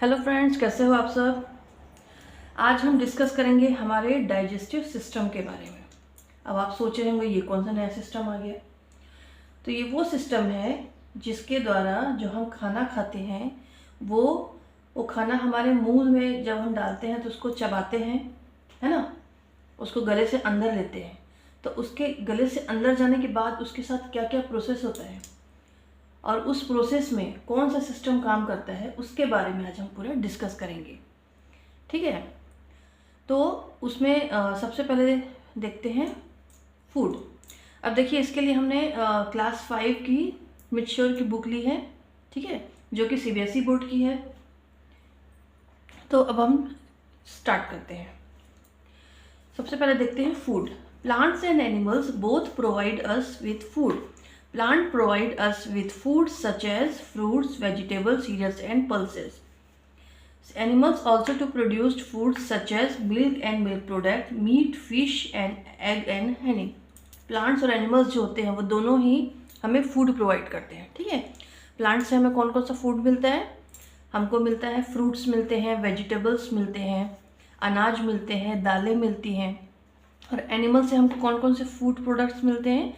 Hello friends, कैसे हो आप सब। आज हम डिस्कस करेंगे हमारे डाइजेस्टिव सिस्टम के बारे में। अब आप सोच रहे होंगे ये कौन सा नया सिस्टम आ गया। तो ये वो सिस्टम है जिसके द्वारा जो हम खाना खाते हैं वो खाना हमारे मुंह में जब हम डालते हैं तो उसको चबाते हैं, है ना, उसको गले से अंदर लेते हैं। तो उसके गले से अंदर जाने के बाद उसके साथ क्या क्या प्रोसेस होता है और उस प्रोसेस में कौन सा सिस्टम काम करता है उसके बारे में आज हम पूरा डिस्कस करेंगे। ठीक है, तो उसमें सबसे पहले देखते हैं फूड। अब देखिए, इसके लिए हमने क्लास 5 की मिच्योर की बुक ली है, ठीक है, जो कि सीबीएसई बोर्ड की है। तो अब हम स्टार्ट करते हैं। सबसे पहले देखते हैं food. Plants and animals both provide us with food. Plant provide us with food such as fruits, vegetables, cereals and pulses. Animals also to produce foods such as milk and milk product, meat, fish and egg and honey. Plants और animals जो होते हैं वो दोनों ही हमें food provide करते हैं। ठीक है, प्लांट से हमें कौन कौन सा फूड मिलता है? हमको मिलता है फ्रूट्स मिलते हैं, वेजिटेबल्स मिलते हैं, अनाज मिलते हैं, दालें मिलती हैं। और एनिमल से हमको कौन कौन से फूड प्रोडक्ट्स मिलते हैं?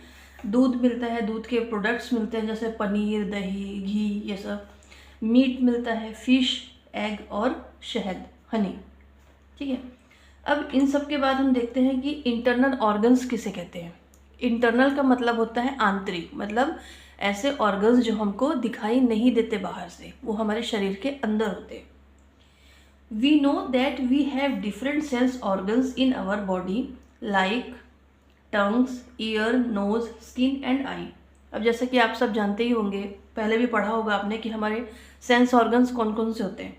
दूध मिलता है, दूध के प्रोडक्ट्स मिलते हैं जैसे पनीर, दही, घी, ये सब। मीट मिलता है, फिश, एग और शहद, हनी। ठीक है, अब इन सब के बाद हम देखते हैं कि इंटरनल ऑर्गन्स किसे कहते हैं। इंटरनल का मतलब होता है आंतरिक, मतलब ऐसे ऑर्गन्स जो हमको दिखाई नहीं देते बाहर से, वो हमारे शरीर के अंदर होते हैं। We know that we have different sense organs in our body like tongues, ear, nose, skin and eye. अब जैसे कि आप सब जानते ही होंगे, पहले भी पढ़ा होगा आपने कि हमारे सेंस ऑर्गन्स कौन कौन से होते हैं।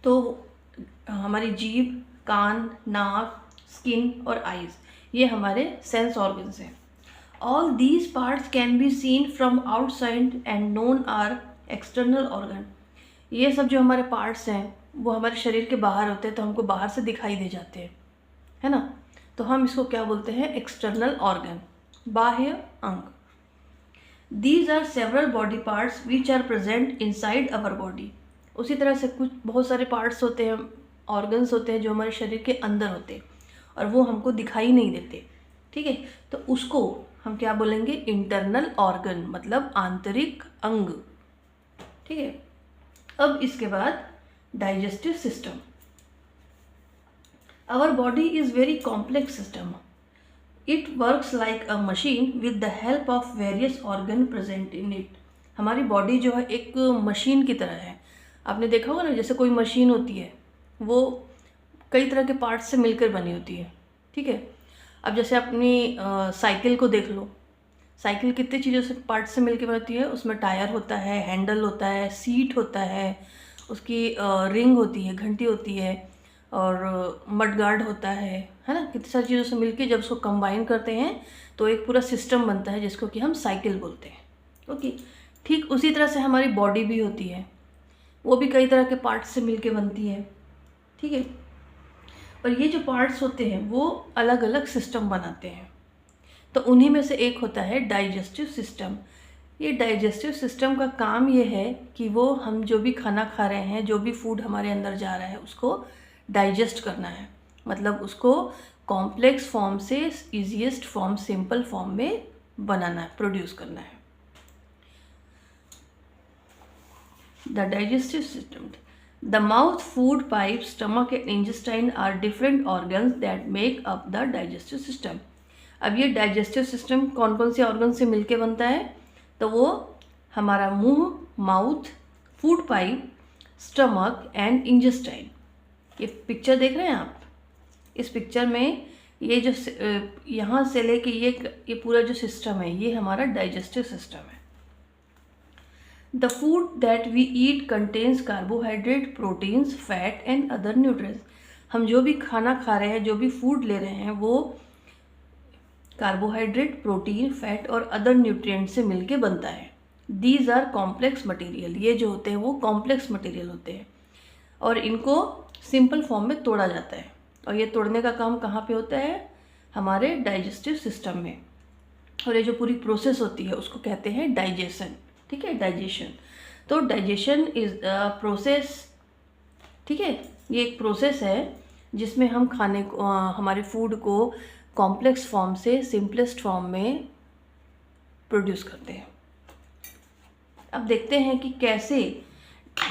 तो हमारी जीभ, कान, नाक, स्किन और आईज, ये हमारे सेंस ऑर्गन्स हैं। All these parts can be seen from outside and known are external organ. ये सब जो हमारे पार्ट्स हैं वो हमारे शरीर के बाहर होते हैं, तो हमको बाहर से दिखाई दे जाते हैं, है ना। तो हम इसको क्या बोलते हैं? एक्सटर्नल ऑर्गन, बाह्य अंग। These are several body parts which are present inside our body. उसी तरह से कुछ बहुत सारे पार्ट्स होते हैं, ऑर्गन्स होते हैं जो हमारे शरीर के अंदर होते हैं और वो हमको दिखाई नहीं देते। ठीक है, तो उसको हम क्या बोलेंगे? इंटरनल ऑर्गन, मतलब आंतरिक अंग। ठीक है, अब इसके बाद digestive system. Our body is very complex system. It works like a machine with the help of various organ present in it. हमारी बॉडी जो है एक मशीन की तरह है। आपने देखा होगा ना, जैसे कोई मशीन होती है वो कई तरह के पार्ट्स से मिलकर बनी होती है। ठीक है, अब जैसे अपनी साइकिल को देख लो। साइकिल कितने चीज़ों से, पार्ट से मिलकर बनती है। उसमें टायर होता है, हैंडल होता है, सीट होता है, उसकी रिंग होती है, घंटी होती है और मड गार्ड होता है ना। कितनी सारी चीज़ों से मिलके जब उसको कंबाइन करते हैं तो एक पूरा सिस्टम बनता है जिसको कि हम साइकिल बोलते हैं। ओके, ठीक उसी तरह से हमारी बॉडी भी होती है, वो भी कई तरह के पार्ट्स से मिलके बनती है। ठीक है, और ये जो पार्ट्स होते हैं वो अलग अलग सिस्टम बनाते हैं। तो उन्हीं में से एक होता है डाइजेस्टिव सिस्टम। ये डाइजेस्टिव सिस्टम का काम ये है कि वो हम जो भी खाना खा रहे हैं, जो भी फूड हमारे अंदर जा रहा है, उसको डाइजेस्ट करना है, मतलब उसको कॉम्प्लेक्स फॉर्म से ईजीएस्ट फॉर्म, सिंपल फॉर्म में बनाना है, प्रोड्यूस करना है। The digestive system, the mouth, food pipe, stomach and intestine are different organs that make up the digestive system. अब ये डाइजेस्टिव सिस्टम कौन कौन से ऑर्गन से मिलके बनता है? तो वो हमारा मुंह, mouth, food pipe, stomach and intestine. ये पिक्चर देख रहे हैं आप, इस पिक्चर में ये जो यहाँ से लेके ये पूरा जो सिस्टम है ये हमारा डाइजेस्टिव सिस्टम है। The food that we eat contains carbohydrate, proteins, fat and other nutrients. हम जो भी खाना खा रहे हैं, जो भी फूड ले रहे हैं, वो कार्बोहाइड्रेट, प्रोटीन, फैट और अदर न्यूट्रिएंट से मिलके बनता है। These are complex material. ये जो होते हैं वो कॉम्प्लेक्स मटेरियल होते हैं और इनको सिंपल फॉर्म में तोड़ा जाता है। और ये तोड़ने का काम कहाँ पे होता है? हमारे डाइजेस्टिव सिस्टम में। और ये जो पूरी प्रोसेस होती है उसको कहते हैं डाइजेशन। ठीक है, डाइजेशन। तो डाइजेशन इज द प्रोसेस ठीक है, ये एक प्रोसेस है जिसमें हम खाने को हमारे फूड को कॉम्प्लेक्स फॉर्म से सिंपलेस्ट फॉर्म में प्रोड्यूस करते हैं। अब देखते हैं कि कैसे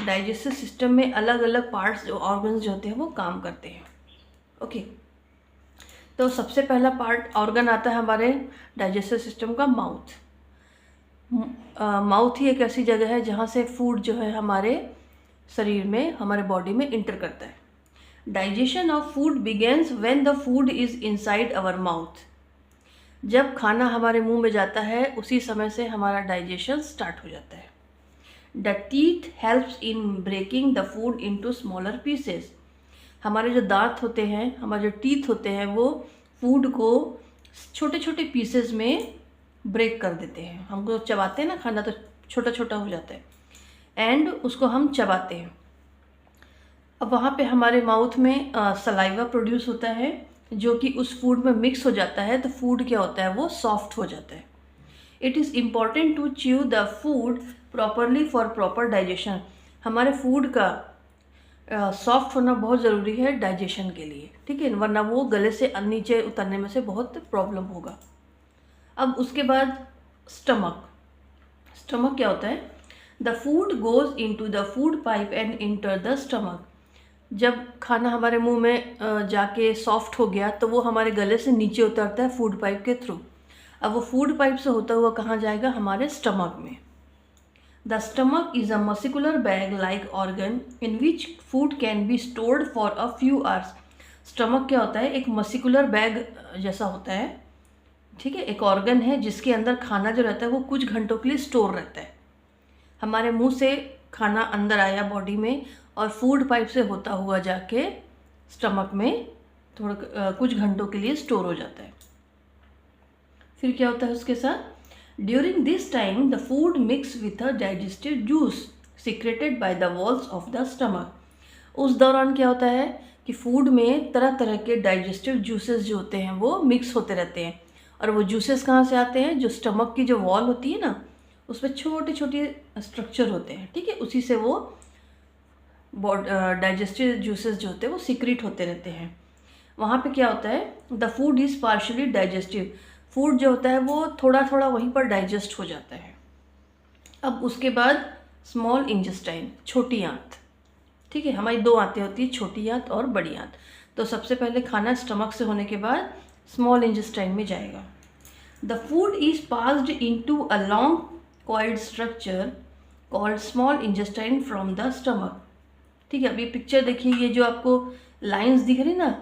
डाइजेस्टिव सिस्टम में अलग अलग पार्ट्स जो ऑर्गन्स जो होते हैं वो काम करते हैं। ओके, तो सबसे पहला पार्ट ऑर्गन आता है हमारे डाइजेस्टिव सिस्टम का, माउथ। माउथ ही एक ऐसी जगह है जहाँ से फूड जो है हमारे शरीर में, हमारे बॉडी में इंटर करता है। Digestion of food begins when the food is inside our mouth. जब खाना हमारे मुंह में जाता है उसी समय से हमारा डाइजेशन स्टार्ट हो जाता है। The teeth helps in breaking the food into smaller pieces. हमारे जो दांत होते हैं, हमारे जो टीथ होते हैं, वो फूड को छोटे छोटे पीसेस में ब्रेक कर देते हैं। हमको चबाते हैं ना खाना, तो छोटा छोटा हो जाता है एंड उसको हम चबाते हैं। अब वहाँ पे हमारे माउथ में सलाइवा प्रोड्यूस होता है जो कि उस फूड में मिक्स हो जाता है, तो फूड क्या होता है, वो सॉफ्ट हो जाता है। It is important to chew the food properly for proper digestion. हमारे फूड का सॉफ्ट होना बहुत ज़रूरी है डाइजेशन के लिए, ठीक है, वरना वो गले से नीचे उतरने में से बहुत प्रॉब्लम होगा। अब उसके बाद स्टमक। स्टमक क्या होता है? The food goes into the food pipe and enter the stomach. जब खाना हमारे मुंह में जाके सॉफ्ट हो गया तो वो हमारे गले से नीचे उतरता है फूड पाइप के थ्रू। अब वो फूड पाइप से होता हुआ कहाँ जाएगा? हमारे स्टमक में। The stomach is a muscular bag like organ in which food can be stored for a few hours. Stomach क्या होता है? एक मस्कुलर बैग जैसा होता है, ठीक है, एक ऑर्गन है जिसके अंदर खाना जो रहता है वो कुछ घंटों के लिए स्टोर रहता है। हमारे मुंह से खाना अंदर आया बॉडी में और फूड पाइप से होता हुआ जाके स्टमक में थोड़ा कुछ घंटों के लिए स्टोर हो जाता है। फिर क्या होता है उसके साथ? During this time the food mix with a digestive juice secreted by the walls of the stomach. उस दौरान क्या होता है कि फूड में तरह तरह के डाइजेस्टिव जूसेस जो होते हैं वो मिक्स होते रहते हैं। और वो जूसेस कहाँ से आते हैं? जो स्टमक की जो वॉल होती है ना, उसमें छोटे छोटे स्ट्रक्चर होते हैं, ठीक है, उसी से वो डाइजेस्टिव जूसेस जो होते हैं वो सीक्रेट होते रहते हैं। वहाँ पे क्या होता है? The food is partially digestive. Food जो होता है वो थोड़ा थोड़ा वहीं पर डाइजेस्ट हो जाता है। अब उसके बाद स्मॉल इंटेस्टाइन, छोटी आंत, ठीक है, हमारी दो आंतें होती है, छोटी आंत और बड़ी आंत। तो सबसे पहले खाना स्टमक से होने के बाद स्मॉल इंटेस्टाइन में जाएगा। The food is passed into a long coiled structure called small intestine from the stomach. ठीक है, अभी पिक्चर देखिए, ये जो आपको लाइंस दिख रही ना,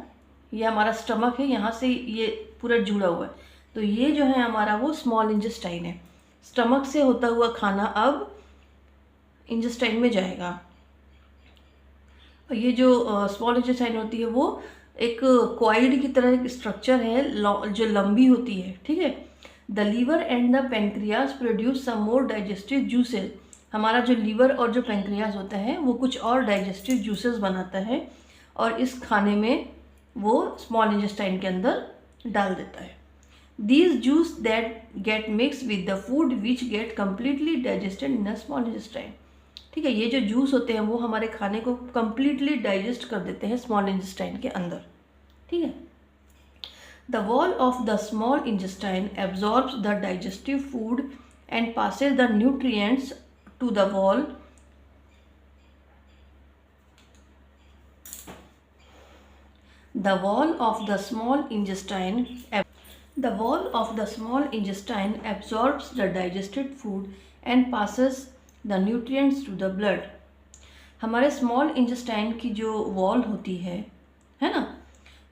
ये हमारा स्टमक है, यहाँ से ये पूरा जुड़ा हुआ है। तो ये जो है हमारा वो स्मॉल इंटेस्टाइन है। स्टमक से होता हुआ खाना अब इंटेस्टाइन में जाएगा। और ये जो स्मॉल इंटेस्टाइन होती है वो एक क्वाइड की तरह एक स्ट्रक्चर है जो लंबी होती है, ठीक है। The liver and the pancreas produce some more digestive juices. हमारा जो लीवर और जो पेंक्रियाज होता है वो कुछ और डाइजेस्टिव जूसेस बनाता है और इस खाने में वो स्मॉल इंटेस्टाइन के अंदर डाल देता है। These juice that get mixed with the food which get completely digested in a small intestine। ठीक है, ये जो जूस होते हैं वो हमारे खाने को completely डाइजेस्ट कर देते हैं स्मॉल इंटेस्टाइन के अंदर, ठीक है। The wall of the small intestine absorbs the digestive food and passes the nutrients to the wall of the small intestine. The wall of the small intestine absorbs the digested food and passes the nutrients to the blood। हमारे small intestine की जो wall होती है ना,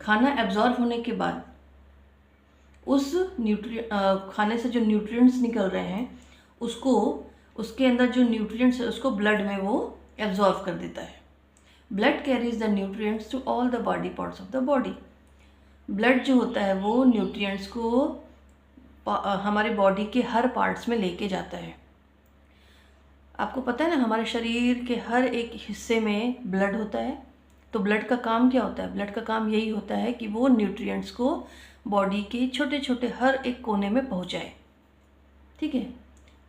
खाना absorb होने के बाद उस खाने से जो न्यूट्रिएंट्स निकल रहे हैं उसको, उसके अंदर जो न्यूट्रिएंट्स है उसको ब्लड में वो एब्जॉर्ब कर देता है। Blood carries the nutrients to all the body parts of the body. Blood जो होता है वो न्यूट्रिएंट्स को हमारे बॉडी के हर पार्ट्स में लेके जाता है। आपको पता है ना, हमारे शरीर के हर एक हिस्से में ब्लड होता है। तो ब्लड का काम क्या होता है? ब्लड का काम यही होता है कि वो न्यूट्रिएंट्स को बॉडी के छोटे छोटे हर एक कोने में पहुंचाए, ठीक है।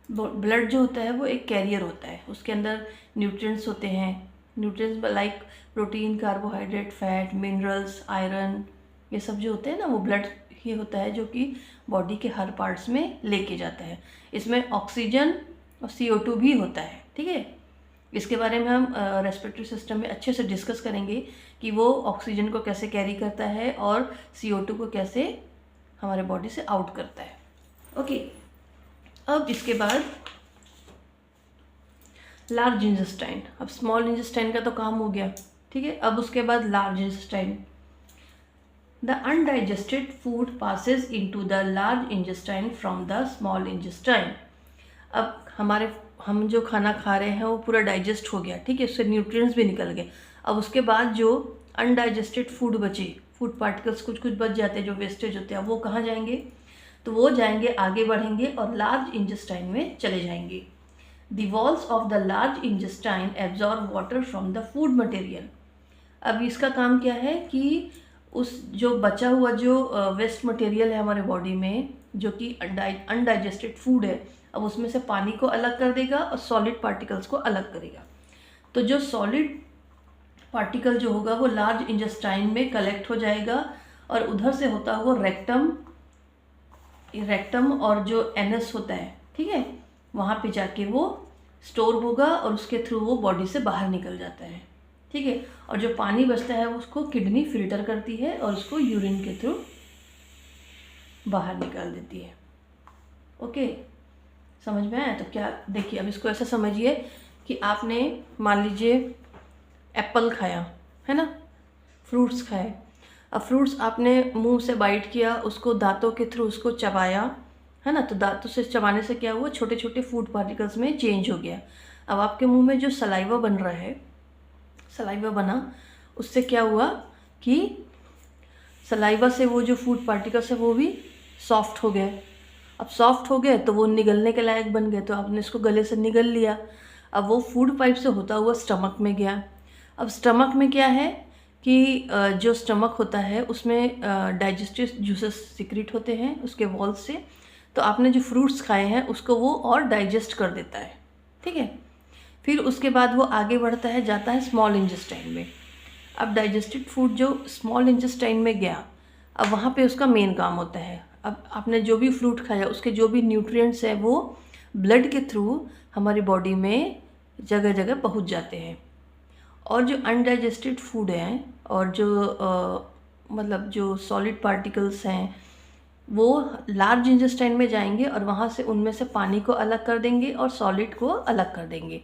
ब्लड जो होता है वो एक कैरियर होता है, उसके अंदर न्यूट्रिएंट्स होते हैं nutrients like protein, carbohydrate, fat, minerals, iron, ये सब जो होते हैं ना वो ब्लड ही होता है जो कि बॉडी के हर पार्ट्स में लेके जाता है। इसमें ऑक्सीजन और CO2 भी होता है, ठीक है। इसके बारे में हम रेस्पिरेटरी सिस्टम में अच्छे से डिस्कस करेंगे कि वो ऑक्सीजन को कैसे कैरी करता है और CO2 को कैसे हमारे बॉडी से आउट करता है। ओके, अब इसके बाद लार्ज इंटेस्टाइन। अब स्मॉल इंटेस्टाइन का तो काम हो गया, ठीक है। अब उसके बाद large intestine. The undigested food passes into the large intestine from the small intestine. अब हम जो खाना खा रहे हैं वो पूरा डाइजेस्ट हो गया, ठीक है, उससे न्यूट्रिएंट्स भी निकल गए। अब उसके बाद जो अनडाइजेस्टेड फूड बचे, फूड पार्टिकल्स कुछ कुछ बच जाते हैं जो वेस्टेज होते हैं, वो कहाँ जाएंगे? तो वो जाएंगे, आगे बढ़ेंगे और लार्ज इंटेस्टाइन में चले जाएंगे। The walls of the large intestine absorb water from the food material. अब इसका काम क्या है कि उस जो बचा हुआ जो वेस्ट मटेरियल है हमारे बॉडी में, जो कि अनडाइजेस्टेड फूड है, अब उसमें से पानी को अलग कर देगा और सॉलिड पार्टिकल्स को अलग करेगा। तो जो सॉलिड पार्टिकल जो होगा वो लार्ज इंटेस्टाइन में कलेक्ट हो जाएगा और उधर से होता हुआ रेक्टम और जो एनस होता है, ठीक है, वहाँ पे जाके वो स्टोर होगा और उसके थ्रू वो बॉडी से बाहर निकल जाता है, ठीक है। और जो पानी बचता है उसको किडनी फिल्टर करती है और उसको यूरिन के थ्रू बाहर निकाल देती है। ओके, समझ में आया? तो क्या देखिए, अब इसको ऐसा समझिए कि आपने मान लीजिए एप्पल खाया है ना, फ्रूट्स खाए। अब फ्रूट्स आपने मुंह से बाइट किया, उसको दांतों के थ्रू उसको चबाया, है ना। तो दांतों से चबाने से क्या हुआ, छोटे छोटे फूड पार्टिकल्स में चेंज हो गया। अब आपके मुंह में जो सलाइवा बन रहा है, सलाइवा बना, उससे क्या हुआ कि सलाइवा से वो जो फूड पार्टिकल्स है वो भी सॉफ्ट हो गए। अब सॉफ्ट हो गए तो वो निगलने के लायक बन गए, तो आपने इसको गले से निगल लिया। अब वो फूड पाइप से होता हुआ स्टमक में गया। अब स्टमक में क्या है कि जो स्टमक होता है उसमें डाइजेस्टिव जूसेस सिक्रीट होते हैं उसके वॉल्स से, तो आपने जो फ्रूट्स खाए हैं उसको वो और डाइजेस्ट कर देता है, ठीक है। फिर उसके बाद वो आगे बढ़ता है, जाता है स्मॉल इंटेस्टाइन में। अब डाइजेस्टेड फूड जो स्मॉल इंटेस्टाइन में गया, अब वहाँ पे उसका मेन काम होता है। अब आपने जो भी फ्रूट खाया उसके जो भी न्यूट्रिएंट्स हैं वो ब्लड के थ्रू हमारी बॉडी में जगह जगह पहुँच जाते हैं। और जो अनडाइजेस्टेड फूड हैं और जो मतलब जो सॉलिड पार्टिकल्स हैं वो लार्ज इंटेस्टाइन में जाएंगे और वहाँ से उनमें से पानी को अलग कर देंगे और सॉलिड को अलग कर देंगे।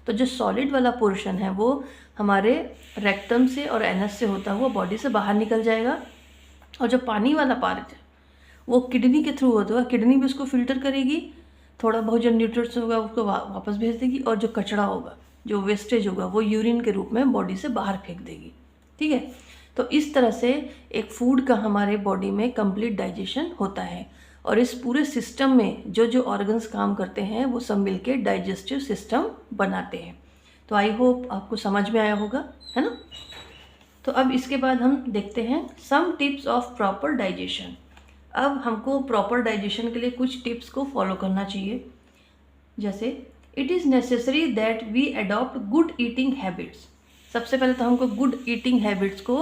तो जो सॉलिड वाला पोर्शन है वो हमारे रेक्टम से और एनस से होता हुआ बॉडी से बाहर निकल जाएगा, और जो पानी वाला पार्ट है वो किडनी के थ्रू होता हुआ किडनी भी उसको फिल्टर करेगी, थोड़ा बहुत जो न्यूट्रिएंट्स होगा उसको वापस भेज देगी, और जो कचरा होगा, जो वेस्टेज होगा, वो यूरिन के रूप में बॉडी से बाहर फेंक देगी, ठीक है। तो इस तरह से एक फूड का हमारे बॉडी में कंप्लीट डाइजेशन होता है, और इस पूरे सिस्टम में जो जो ऑर्गन्स काम करते हैं वो सब मिलके डाइजेस्टिव सिस्टम बनाते हैं। तो आई होप आपको समझ में आया होगा, है ना। तो अब इसके बाद हम देखते हैं some tips of proper digestion. अब हमको प्रॉपर डाइजेशन के लिए कुछ टिप्स को फॉलो करना चाहिए। जैसे it is necessary that we adopt good eating habits. सबसे पहले तो हमको गुड ईटिंग हैबिट्स को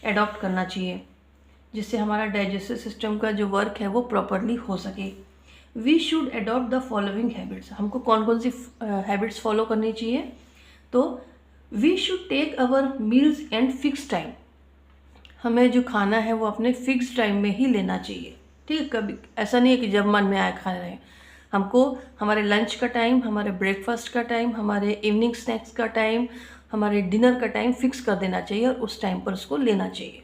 अडॉप्ट करना चाहिए, जिससे हमारा डाइजेस्टिव सिस्टम का जो वर्क है वो प्रॉपरली हो सके। We should adopt the following habits. हमको कौन कौन सी हैबिट्स फॉलो करनी चाहिए? तो we should take our meals and fix time. हमें जो खाना है वो अपने फिक्स टाइम में ही लेना चाहिए, ठीक है। कभी ऐसा नहीं है कि जब मन में आए खा रहे हैं। हमको हमारे लंच का टाइम, हमारे ब्रेकफास्ट का टाइम, हमारे इवनिंग स्नैक्स का टाइम, हमारे डिनर का टाइम फिक्स कर देना चाहिए और उस टाइम पर उसको लेना चाहिए।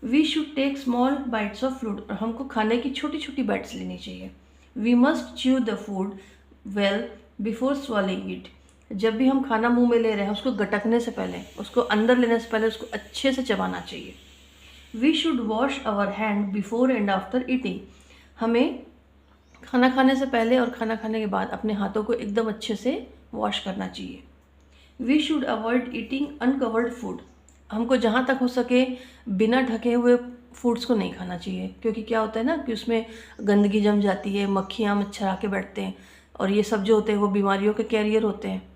We should take small bites of food. और हमको खाने की छोटी छोटी बाइट्स लेनी चाहिए। We must chew the food well before swallowing it. जब भी हम खाना मुंह में ले रहे हैं उसको गटकने से पहले, उसको अंदर लेने से पहले उसको अच्छे से चबाना चाहिए। We should wash our hand before and after eating. हमें खाना खाने से पहले और खाना खाने के बाद अपने हाथों को एकदम अच्छे से वॉश करना चाहिए। We should avoid eating uncovered food. हमको जहाँ तक हो सके बिना ढके हुए फूड्स को नहीं खाना चाहिए, क्योंकि क्या होता है ना कि उसमें गंदगी जम जाती है, मक्खियाँ मच्छर आके बैठते हैं, और ये सब जो होते हैं वो बीमारियों के कैरियर होते हैं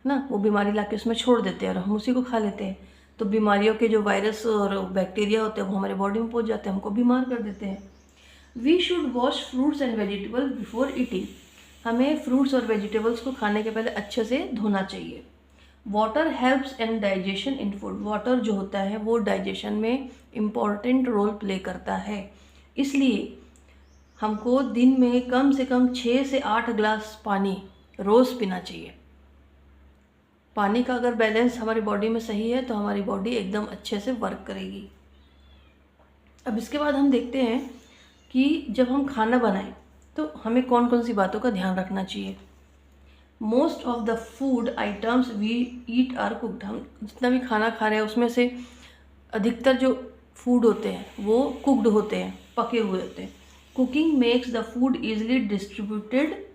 ना, वो बीमारी ला के उसमें छोड़ देते हैं और हम उसी को खा लेते हैं। तो बीमारियों के जो वायरस और बैक्टीरिया होते हैं वो हमारे बॉडी में पहुंच जाते हैं, हमको बीमार कर देते हैं। We should wash fruits and vegetable before eating. हमें फ्रूट्स और वेजिटेबल्स को खाने के पहले अच्छे से धोना चाहिए। Water helps in digestion in food. Water जो होता है वो डाइजेशन में इम्पॉर्टेंट रोल प्ले करता है, इसलिए हमको दिन में कम से कम 6 से 8 ग्लास पानी रोज़ पीना चाहिए। पानी का अगर बैलेंस हमारी बॉडी में सही है तो हमारी बॉडी एकदम अच्छे से वर्क करेगी। अब इसके बाद हम देखते हैं कि जब हम खाना बनाएं तो हमें कौन कौन सी बातों का ध्यान रखना चाहिए। Most of the food items we eat are cooked. हम जितना भी खाना खा रहे हैं उसमें से अधिकतर जो फूड होते हैं वो कुकड होते हैं, पके हुए होते हैं। Cooking makes the food easily distributed.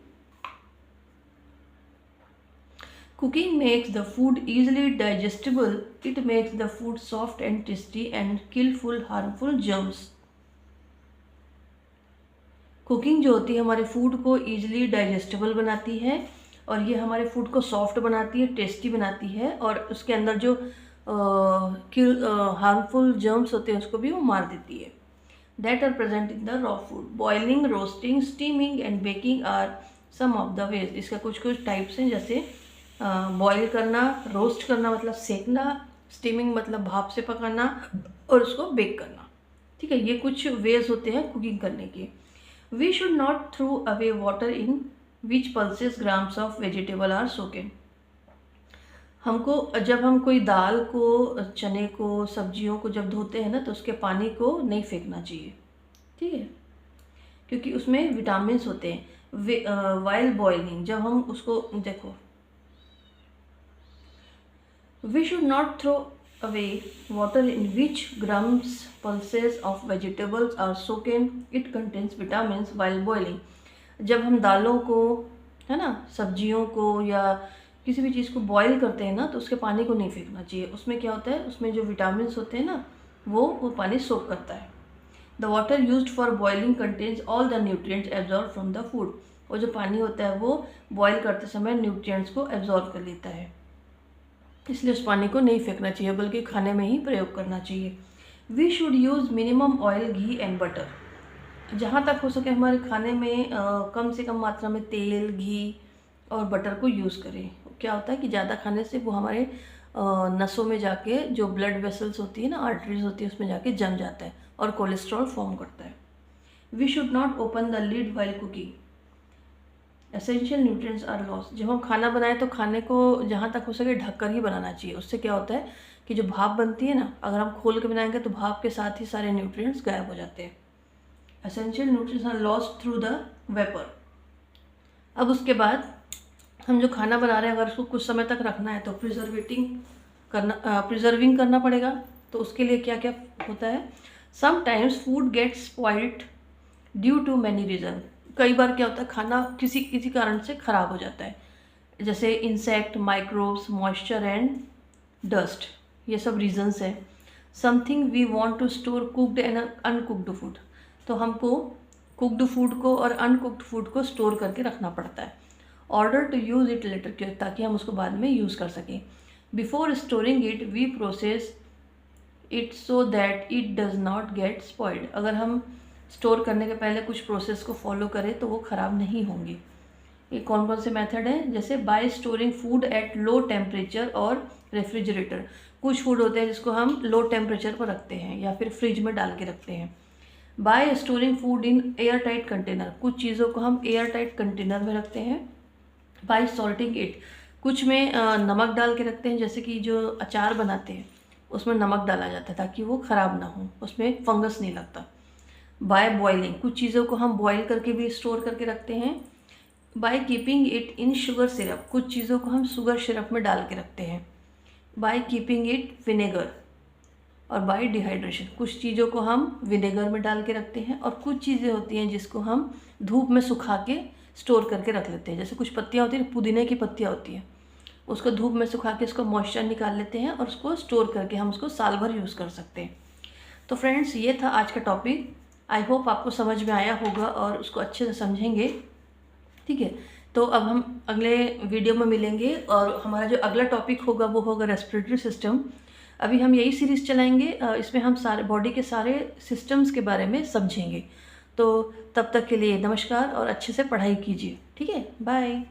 Cooking makes the food easily digestible. It makes the food soft and tasty and killful harmful germs. Cooking जो होती है हमारे फूड को ईजिली डाइजेस्टेबल बनाती है और ये हमारे फूड को सॉफ्ट बनाती है, टेस्टी बनाती है और उसके अंदर जो हार्मफुल जर्म्स होते हैं उसको भी वो मार देती है। That are present in the raw food. Boiling, roasting, steaming and baking are some of the ways. इसका कुछ कुछ टाइप्स हैं, जैसे बॉयल करना, रोस्ट करना मतलब सेकना, स्टीमिंग मतलब भाप से पकाना और उसको बेक करना। ठीक है, ये कुछ वेज होते हैं कुकिंग करने के। We should not throw away water in which pulses grams of vegetable are soaked. हमको जब हम कोई दाल को, चने को, सब्जियों को जब धोते हैं ना तो उसके पानी को नहीं फेंकना चाहिए, ठीक है, क्योंकि उसमें विटामिन्स होते हैं। वाइल बॉइलिंग, जब हम उसको देखो, we should not throw away water in which grams pulses of vegetables are soaked. It contains vitamins while boiling. जब हम दालों को, है ना, सब्जियों को या किसी भी चीज़ को बॉईल करते हैं ना तो उसके पानी को नहीं फेंकना चाहिए। उसमें क्या होता है, उसमें जो विटामिन्स होते हैं ना वो पानी सोक करता है। The water used for boiling contains all the nutrients absorb from the food. और जो पानी होता है वो बॉयल करते समय न्यूट्रिएंट्स को एब्जॉर्ब कर लेता है, इसलिए उस पानी को नहीं फेंकना चाहिए बल्कि खाने में ही प्रयोग करना चाहिए। We should use minimum oil, ghee and butter. जहाँ तक हो सके हमारे खाने में कम से कम मात्रा में तेल, घी और बटर को यूज़ करें। क्या होता है कि ज़्यादा खाने से वो हमारे नसों में जाके, जो ब्लड वेसल्स होती है ना, आर्टरीज होती है, उसमें जाके जम जाता है और कोलेस्ट्रॉल फॉर्म करता है। We should not open the lid while cooking. Essential nutrients are lost. जब हम खाना बनाएं तो खाने को जहाँ तक हो सके ढककर ही बनाना चाहिए। उससे क्या होता है कि जो भाप बनती है ना, अगर हम खोल के बनाएंगे तो भाप के साथ ही सारे न्यूट्रिएंट्स गायब हो जाते हैं। Essential nutrients are lost through the vapour. अब उसके बाद हम जो खाना बना रहे हैं अगर उसको कुछ समय तक रखना है तो प्रिजर्विंग करना पड़ेगा। तो उसके लिए क्या क्या होता है, sometimes food gets spoiled due to many reason. कई बार क्या होता है, खाना किसी कारण से ख़राब हो जाता है, जैसे insect, microbes, moisture and dust, ये सब रीजंस हैं। Something we want to store cooked and uncooked food. तो हमको कुक्ड फूड को और अनकुक्ड फूड को स्टोर करके रखना पड़ता है। Order to use it later, ताकि हम उसको बाद में यूज़ कर सकें। Before storing it we process it so that it does not get spoiled. अगर हम स्टोर करने के पहले कुछ प्रोसेस को फॉलो करें तो वो ख़राब नहीं होंगे। ये कौन कौन से मेथड हैं, जैसे bye storing food at low temperature और रेफ्रिजरेटर। कुछ फूड होते हैं जिसको हम लो टेम्परेचर पर रखते हैं या फिर फ्रिज में डाल के रखते हैं। Bye storing food in air tight container, कुछ चीज़ों को हम एयर टाइट कंटेनर में रखते हैं। बाय सॉल्टिंग इट, कुछ में नमक डाल के रखते हैं, जैसे कि जो अचार बनाते हैं उसमें नमक डाला जाता है ताकि वो ख़राब ना हो, उसमें फंगस नहीं लगता। बाय बॉइलिंग, कुछ चीज़ों को हम बॉयल करके भी स्टोर करके रखते हैं। By keeping it in sugar syrup, कुछ चीज़ों को हम शुगर सिरप में डाल के रखते हैं। बाय कीपिंग इट विनेगर, और बाय डिहाइड्रेशन, कुछ चीज़ों को हम विनेगर में डाल के रखते हैं और कुछ चीज़ें होती हैं जिसको हम धूप में सुखा के स्टोर करके रख लेते हैं। जैसे कुछ पत्तियाँ होती हैं, पुदीने की पत्तियाँ होती हैं, उसको धूप में सुखा के उसको मॉइस्चर निकाल लेते हैं और उसको स्टोर करके हम उसको साल भर यूज़ कर सकते हैं। तो फ्रेंड्स, ये था आज का टॉपिक। आई होप आपको समझ में आया होगा और उसको अच्छे से समझेंगे, ठीक है। तो अब हम अगले वीडियो में मिलेंगे और हमारा जो अगला टॉपिक होगा वो होगा रेस्पिरेटरी सिस्टम। अभी हम यही सीरीज़ चलाएंगे, इसमें हम सारे बॉडी के सारे सिस्टम्स के बारे में समझेंगे। तो तब तक के लिए नमस्कार और अच्छे से पढ़ाई कीजिए। ठीक है, बाय।